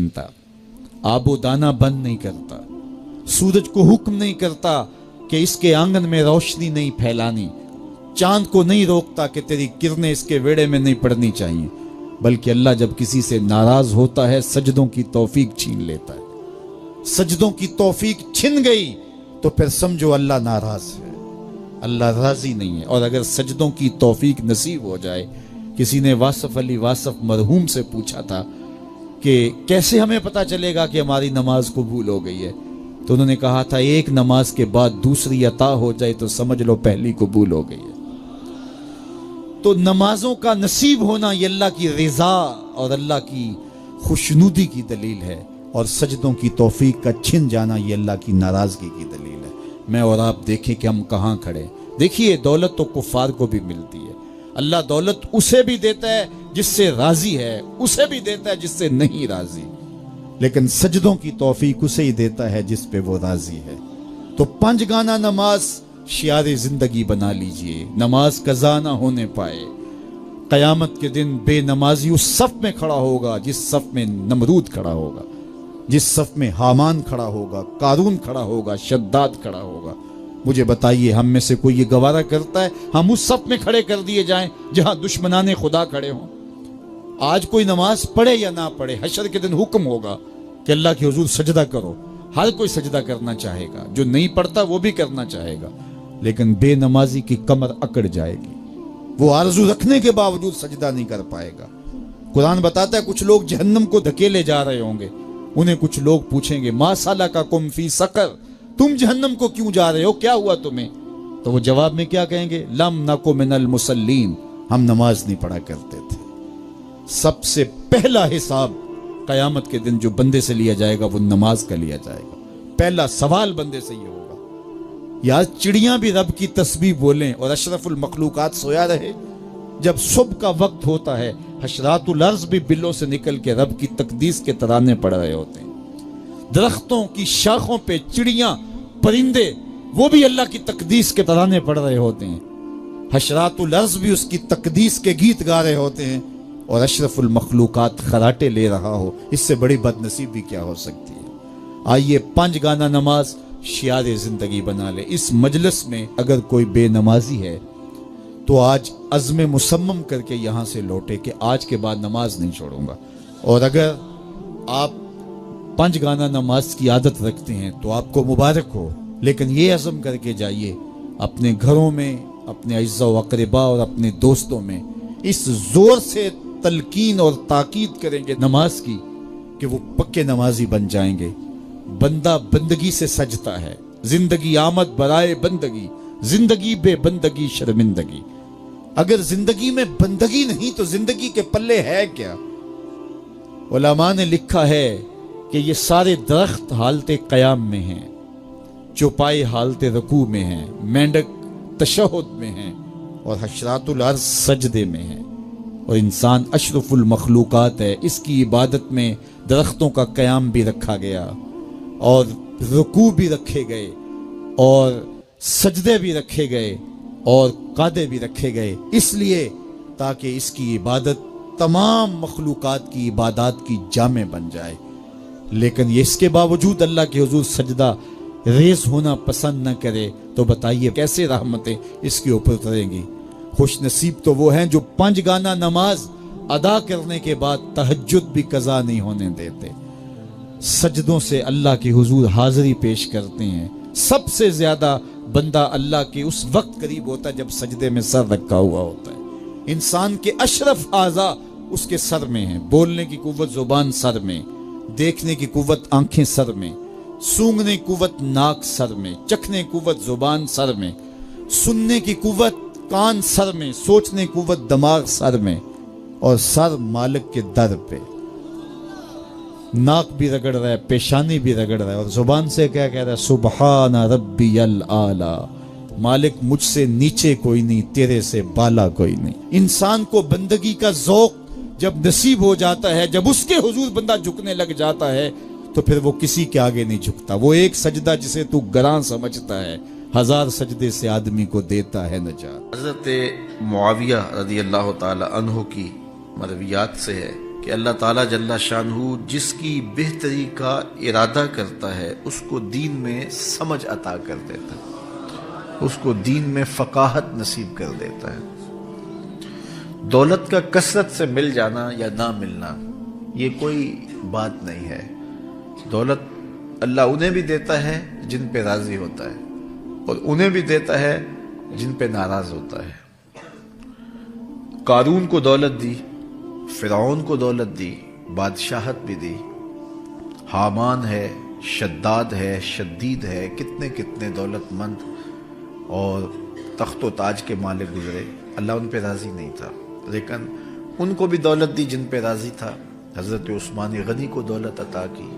छीनता, आबो दाना बंद नहीं करता, सूरज को हुक्म नहीं करता कि इसके आंगन में रोशनी नहीं फैलानी, चांद को नहीं रोकता कि तेरी किरणें इसके वेड़े में नहीं पड़नी चाहिए, बल्कि अल्लाह जब किसी से नाराज होता है सजदों की तौफीक छीन लेता है। सजदों की तौफीक छिन गई तो फिर समझो अल्लाह नाराज है, अल्लाह राजी नहीं है। और अगर सजदों की तौफीक नसीब हो जाए, किसी ने वासफ अली वासफ मरहूम से पूछा था कि कैसे हमें पता चलेगा कि हमारी नमाज कबूल हो गई है, तो उन्होंने कहा था एक नमाज के बाद दूसरी अता हो जाए तो समझ लो पहली कबूल हो गई है। तो नमाजों का नसीब होना ये अल्लाह की रिजा और अल्लाह की खुशनुदी की दलील है, और सजदों की तौफीक का छिन जाना ये अल्लाह की नाराजगी की दलील है। मैं और आप देखें कि हम कहाँ खड़े। देखिए दौलत तो कुफार को भी मिलती है, अल्लाह दौलत उसे भी देता है जिससे राजी है, उसे भी देता है जिससे नहीं राजी, लेकिन सजदों की तौफीक उसे ही देता है जिस पे वो राजी है। तो पंज गाना नमाज शियारे जिंदगी बना लीजिए, नमाज कज़ा ना होने पाए। कयामत के दिन बेनमाजी उस सफ में खड़ा होगा जिस सफ में नमरूद खड़ा होगा, जिस सफ में हामान खड़ा होगा, कारून खड़ा होगा, शद्दाद खड़ा होगा। मुझे बताइए हम में से कोई ये गवारा करता है हम उस सफ में खड़े कर दिए जाएं जहां दुश्मनाने खुदा खड़े हों? आज कोई नमाज पढ़े या ना पढ़े, हशर के दिन हुक्म होगा कि अल्लाह के हुजूर सजदा करो। हर कोई सजदा करना चाहेगा, जो नहीं पढ़ता वो भी करना चाहेगा, लेकिन बेनमाजी की कमर अकड़ जाएगी, वो आरजू रखने के बावजूद सजदा नहीं कर पाएगा। कुरान बताता है कुछ लोग जहन्नम को धकेले जा रहे होंगे, उन्हें कुछ लोग पूछेंगे मा सलका कुम फी सकर, तुम जहन्नम को क्यों जा रहे हो, क्या हुआ तुम्हें? तो वो जवाब में क्या कहेंगे, लम नको मिनल मुसल्लीन, हम नमाज नहीं पढ़ा करते थे। सबसे पहला हिसाब कयामत के दिन जो बंदे से लिया जाएगा वो नमाज का लिया जाएगा। पहला सवाल बंदे से ये होगा। यार चिड़ियां भी रब की तस्बीह बोलें और अशरफुल मखलूकात सोया रहे। जब सुबह का वक्त होता है हशरातुल अर्ज़ भी बिलों से निकल के रब की तकदीस के तराने पड़ रहे होते हैं। दरख्तों की शाखों पे चिड़ियां परिंदे वो भी अल्लाह की तकदीस के तराने पड़ रहे होते हैं। हशरातुल अर्ज़ भी उसकी तकदीस के गीत गा रहे होते हैं और अशरफुल मखलूकात खराटे ले रहा हो। इससे बड़ी बदनसीबी क्या हो सकती है? आइए पांच गाना नमाज शियारे जिंदगी बना ले। इस मजलिस में अगर कोई बेनमाजी है तो आज अज़्म मुसम्मम करके यहाँ से लौटे कि आज के बाद नमाज नहीं छोड़ूंगा। और अगर आप पांच गाना नमाज की आदत रखते हैं तो आपको मुबारक हो, लेकिन ये अज़्म करके जाइए अपने घरों में, अपने अज़्ज़ा व अक़रबा और अपने दोस्तों में इस जोर से तलकीन और ताकीद करेंगे नमाज की कि वो पक्के नमाजी बन जाएंगे। बंदा बंदगी से सजता है, जिंदगी आमद बराए बंदगी, जिंदगी बेबंदगी शर्मिंदगी। अगर जिंदगी में बंदगी नहीं तो जिंदगी के पल्ले है क्या? उलमा ने लिखा है कि ये सारे दरख्त हालते क़याम में हैं, चौपाई हालते रकू में हैं, मेंढक तशहुद में हैं और हशरातुल अर्ज़ सजदे में हैं। और इंसान अशरफुल मखलूकात है, इसकी इबादत में दरख्तों का क़याम भी रखा गया और रुकू भी रखे गए और सजदे भी रखे गए और कादे भी रखे गए, इसलिए ताकि इसकी इबादत तमाम मखलूकात की इबादत की जामे बन जाए। लेकिन इसके बावजूद अल्लाह के हुजूर सजदा रेज होना पसंद न करे तो बताइए कैसे रहमतें इसके ऊपर उतरेंगी? खुश नसीब तो वो हैं जो पांच गाना नमाज अदा करने के बाद तहज्जुद भी कज़ा नहीं होने देते, सजदों से अल्लाह के हुजूर हाजिरी पेश करते हैं। सबसे ज्यादा बंदा अल्लाह के उस वक्त करीब होता है जब सजदे में सर रखा हुआ होता है। इंसान के अशरफ आज़ा उसके सर में है, बोलने की कुव्वत जुबान सर में, देखने की कुव्वत आंखें सर में, सूंघने की कुव्वत नाक सर में, चखने की कुव्वत जुबान सर में, सुनने की कुव्वत कान सर में, सोचने की कुव्वत दिमाग सर में, और सर मालिक के दर पे। नाक भी रगड़ रहा है, पेशानी भी रगड़ रहा है और जुबान से क्या कह रहा है? सुबहान रब्बियल आला, मालिक मुझसे नीचे कोई नहीं, तेरे से बाला कोई नहीं। इंसान को बंदगी का ज़ौक़ जब नसीब हो जाता है, जब उसके हुजूर बंदा झुकने लग जाता है तो फिर वो किसी के आगे नहीं झुकता। वो एक सजदा जिसे तू गरां समझता है, हजार सजदे से आदमी को देता है नजात। हज़रत मुआविया रज़ी अल्लाह ताला अन्हु की मरवियात से है کہ اللہ تعالیٰ جل شانہ جس کی بہتری کا ارادہ کرتا ہے اس کو دین میں سمجھ عطا کر دیتا ہے، اس کو دین میں فقاہت نصیب کر دیتا ہے۔ دولت کا کثرت سے مل جانا یا نہ ملنا یہ کوئی بات نہیں ہے۔ دولت اللہ انہیں بھی دیتا ہے جن پہ راضی ہوتا ہے، اور انہیں بھی دیتا ہے جن پہ ناراض ہوتا ہے۔ قارون کو دولت دی، فرعون کو دولت دی، بادشاہت بھی دی، حامان ہے، شداد ہے، شدید ہے، کتنے کتنے دولت مند اور تخت و تاج کے مالک گزرے، اللہ ان پہ راضی نہیں تھا، لیکن ان کو بھی دولت دی جن پہ راضی تھا۔ حضرت عثمان غنی کو دولت عطا کی،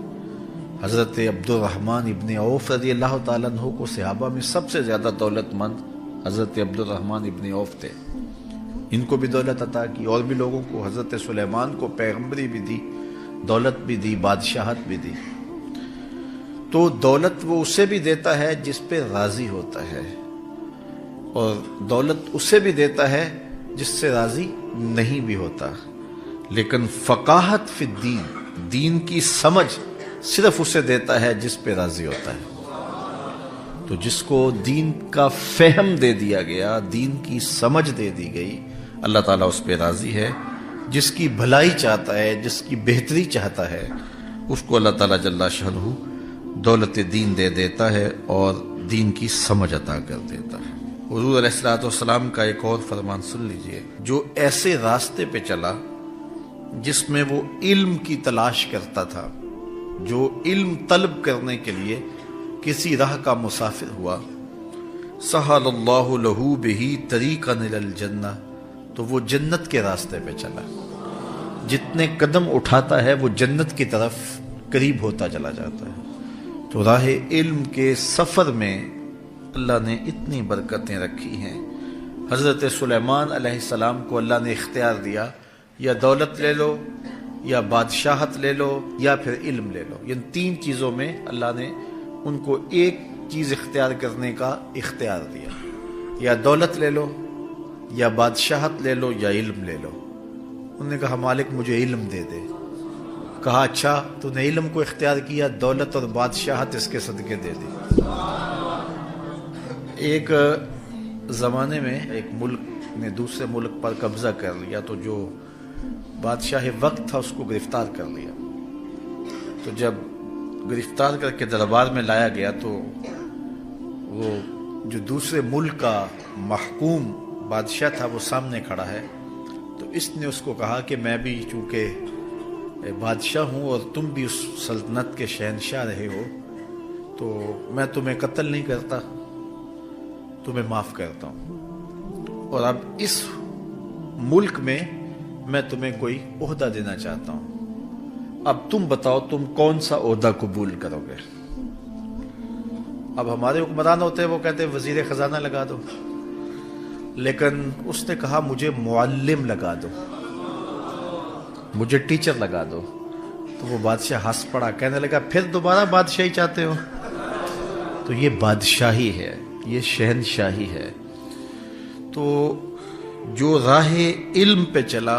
حضرت عبد الرحمن ابن عوف رضی اللہ تعالیٰ عنہ کو صحابہ میں سب سے زیادہ دولت مند حضرت عبد الرحمن ابن عوف تھے، ان کو بھی دولت عطا کی، اور بھی لوگوں کو، حضرت سلیمان کو پیغمبری بھی دی، دولت بھی دی، بادشاہت بھی دی۔ تو دولت وہ اسے بھی دیتا ہے جس پہ راضی ہوتا ہے، اور دولت اسے بھی دیتا ہے جس سے راضی نہیں بھی ہوتا، لیکن فقاہت فی الدین، دین کی سمجھ صرف اسے دیتا ہے جس پہ راضی ہوتا ہے۔ تو جس کو دین کا فہم دے دیا گیا، دین کی سمجھ دے دی گئی، اللہ تعالیٰ اس پہ راضی ہے۔ جس کی بھلائی چاہتا ہے، جس کی بہتری چاہتا ہے، اس کو اللہ تعالیٰ جل شانہ دولت دین دے دیتا ہے اور دین کی سمجھ عطا کر دیتا ہے۔ حضور علیہ الصلوۃ والسلام کا ایک اور فرمان سن لیجئے، جو ایسے راستے پہ چلا جس میں وہ علم کی تلاش کرتا تھا، جو علم طلب کرنے کے لیے کسی راہ کا مسافر ہوا، سہل اللہ لہ بہ طریقا الی الجنہ، تو وہ جنت کے راستے پہ چلا۔ جتنے قدم اٹھاتا ہے وہ جنت کی طرف قریب ہوتا چلا جاتا ہے۔ تو راہ علم کے سفر میں اللہ نے اتنی برکتیں رکھی ہیں۔ حضرت سلیمان علیہ السلام کو اللہ نے اختیار دیا، یا دولت لے لو، یا بادشاہت لے لو، یا پھر علم لے لو۔ ان تین چیزوں میں اللہ نے ان کو ایک چیز اختیار کرنے کا اختیار دیا، یا دولت لے لو، یا بادشاہت لے لو، یا علم لے لو۔ انہوں نے کہا مالک مجھے علم دے دے۔ کہا اچھا تو نے علم کو اختیار کیا، دولت اور بادشاہت اس کے صدقے دے دی۔ ایک زمانے میں ایک ملک نے دوسرے ملک پر قبضہ کر لیا، تو جو بادشاہ وقت تھا اس کو گرفتار کر لیا۔ تو جب گرفتار کر کے دربار میں لایا گیا تو وہ جو دوسرے ملک کا محکوم بادشاہ تھا وہ سامنے کھڑا ہے، تو اس نے اس کو کہا کہ میں بھی چونکہ بادشاہ ہوں اور تم بھی اس سلطنت کے شہنشاہ رہے ہو، تو میں تمہیں قتل نہیں کرتا، تمہیں معاف کرتا ہوں، اور اب اس ملک میں میں تمہیں کوئی عہدہ دینا چاہتا ہوں، اب تم بتاؤ تم کون سا عہدہ قبول کرو گے۔ اب ہمارے حکمران ہوتے ہیں وہ کہتے ہیں وزیر خزانہ لگا دو، لیکن اس نے کہا مجھے معلم لگا دو، مجھے ٹیچر لگا دو۔ تو وہ بادشاہ ہنس پڑا، کہنے لگا پھر دوبارہ بادشاہی چاہتے ہو؟ تو یہ بادشاہی ہے، یہ شہنشاہی ہے۔ تو جو راہ علم پہ چلا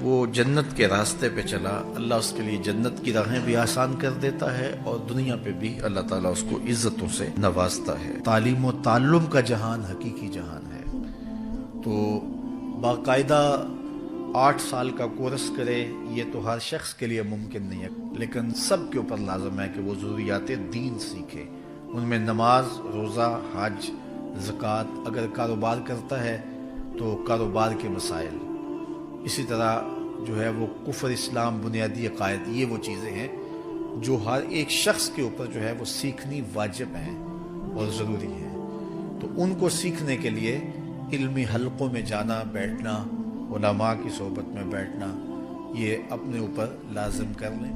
وہ جنت کے راستے پہ چلا، اللہ اس کے لیے جنت کی راہیں بھی آسان کر دیتا ہے، اور دنیا پہ بھی اللہ تعالیٰ اس کو عزتوں سے نوازتا ہے۔ تعلیم و تعلم کا جہان حقیقی جہان ہے۔ تو باقاعدہ 8 سال کا کورس کرے، یہ تو ہر شخص کے لیے ممکن نہیں ہے، لیکن سب کے اوپر لازم ہے کہ وہ ضروریات دین سیکھے۔ ان میں نماز، روزہ، حج، زکوٰۃ، اگر کاروبار کرتا ہے تو کاروبار کے مسائل، اسی طرح جو ہے وہ کفر، اسلام، بنیادی عقائد، یہ وہ چیزیں ہیں جو ہر ایک شخص کے اوپر جو ہے وہ سیکھنی واجب ہیں اور ضروری ہیں۔ تو ان کو سیکھنے کے لیے علمی حلقوں میں جانا، بیٹھنا، علماء کی صحبت میں بیٹھنا، یہ اپنے اوپر لازم کر لیں۔